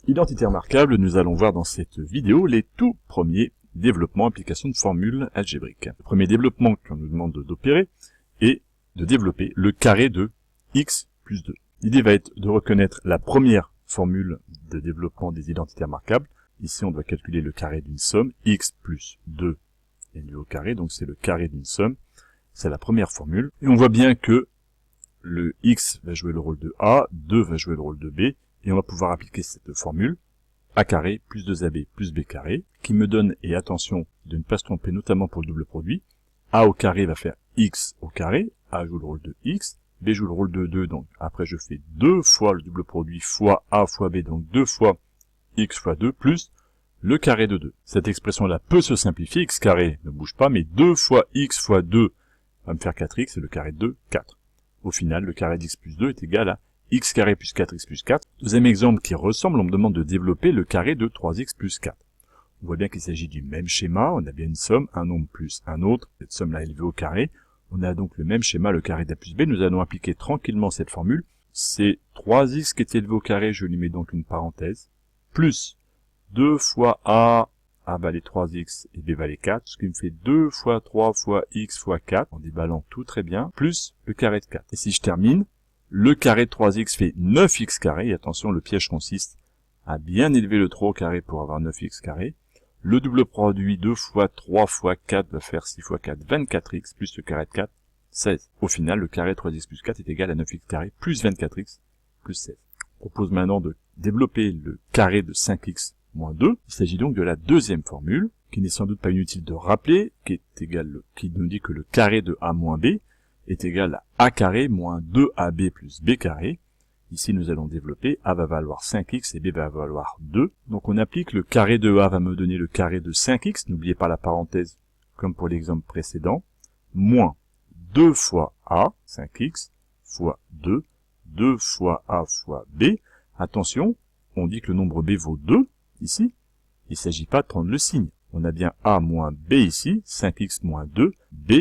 Identité remarquable, nous allons voir dans cette vidéo les tout premiers développements applications de formules algébriques. Le premier développement qu'on nous demande d'opérer est de développer le carré de x plus 2. L'idée va être de reconnaître la première formule de développement des identités remarquables. Ici, on doit calculer le carré d'une somme, x plus 2 élevé au carré, donc c'est le carré d'une somme. C'est la première formule. Et on voit bien que le x va jouer le rôle de a, 2 va jouer le rôle de b, et on va pouvoir appliquer cette formule a carré plus 2ab plus b carré, qui me donne, et attention de ne pas se tromper notamment pour le double produit, a au carré va faire x au carré, a joue le rôle de x, b joue le rôle de 2, donc après je fais 2 fois le double produit fois a fois b, donc 2 fois x fois 2 plus le carré de 2. Cette expression-là peut se simplifier, x carré ne bouge pas, mais 2 fois x fois 2 va me faire 4x, et le carré de 2, 4. Au final, le carré d'x plus 2 est égal à x carré plus 4x plus 4. Deuxième exemple qui ressemble, on me demande de développer le carré de 3x plus 4. On voit bien qu'il s'agit du même schéma, on a bien une somme, un nombre plus un autre, cette somme-là élevée au carré. On a donc le même schéma, le carré d'a plus b, nous allons appliquer tranquillement cette formule. C'est 3x qui est élevé au carré, je lui mets donc une parenthèse, plus 2 fois a valait 3x et b valait 4, ce qui me fait 2 fois 3 fois x fois 4, en déballant tout très bien, plus le carré de 4. Et si je termine, le carré de 3x fait 9x carré, et attention, le piège consiste à bien élever le 3 au carré pour avoir 9x carré. Le double produit 2 fois 3 fois 4 va faire 6 fois 4, 24x, plus le carré de 4, 16. Au final, le carré de 3x plus 4 est égal à 9x carré plus 24x plus 16. On propose maintenant de développer le carré de 5x moins 2. Il s'agit donc de la deuxième formule, qui n'est sans doute pas inutile de rappeler, qui nous dit que le carré de a moins b est égal à a carré moins 2ab plus b carré. Ici, nous allons développer, a va valoir 5x et b va valoir 2. Donc on applique le carré de a va me donner le carré de 5x, n'oubliez pas la parenthèse, comme pour l'exemple précédent, moins 2 fois a, 5x, fois 2, 2 fois a fois b. Attention, on dit que le nombre b vaut 2, ici. Il ne s'agit pas de prendre le signe. On a bien a moins b ici, 5x moins 2, b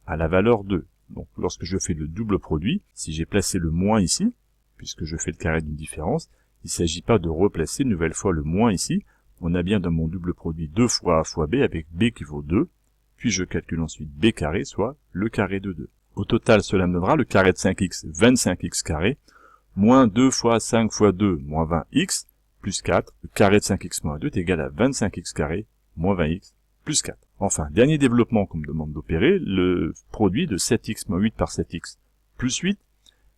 à la valeur 2. Donc lorsque je fais le double produit, si j'ai placé le moins ici, puisque je fais le carré d'une différence, il ne s'agit pas de replacer une nouvelle fois le moins ici. On a bien dans mon double produit 2 fois a fois b avec b qui vaut 2, puis je calcule ensuite b carré, soit le carré de 2. Au total, cela me donnera le carré de 5x, 25x carré, moins 2 fois 5 fois 2, moins 20x, plus 4. Le carré de 5x moins 2 est égal à 25x carré, moins 20x, plus 4. Enfin, dernier développement qu'on me demande d'opérer, le produit de 7x moins 8 par 7x plus 8.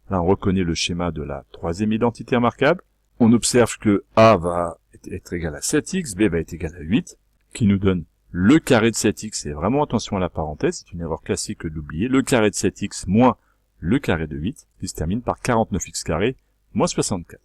Là, on reconnaît le schéma de la troisième identité remarquable. On observe que a va être égal à 7x, b va être égal à 8, qui nous donne le carré de 7x, et vraiment attention à la parenthèse, c'est une erreur classique de l'oublier, le carré de 7x moins le carré de 8, qui se termine par 49x carré moins 64.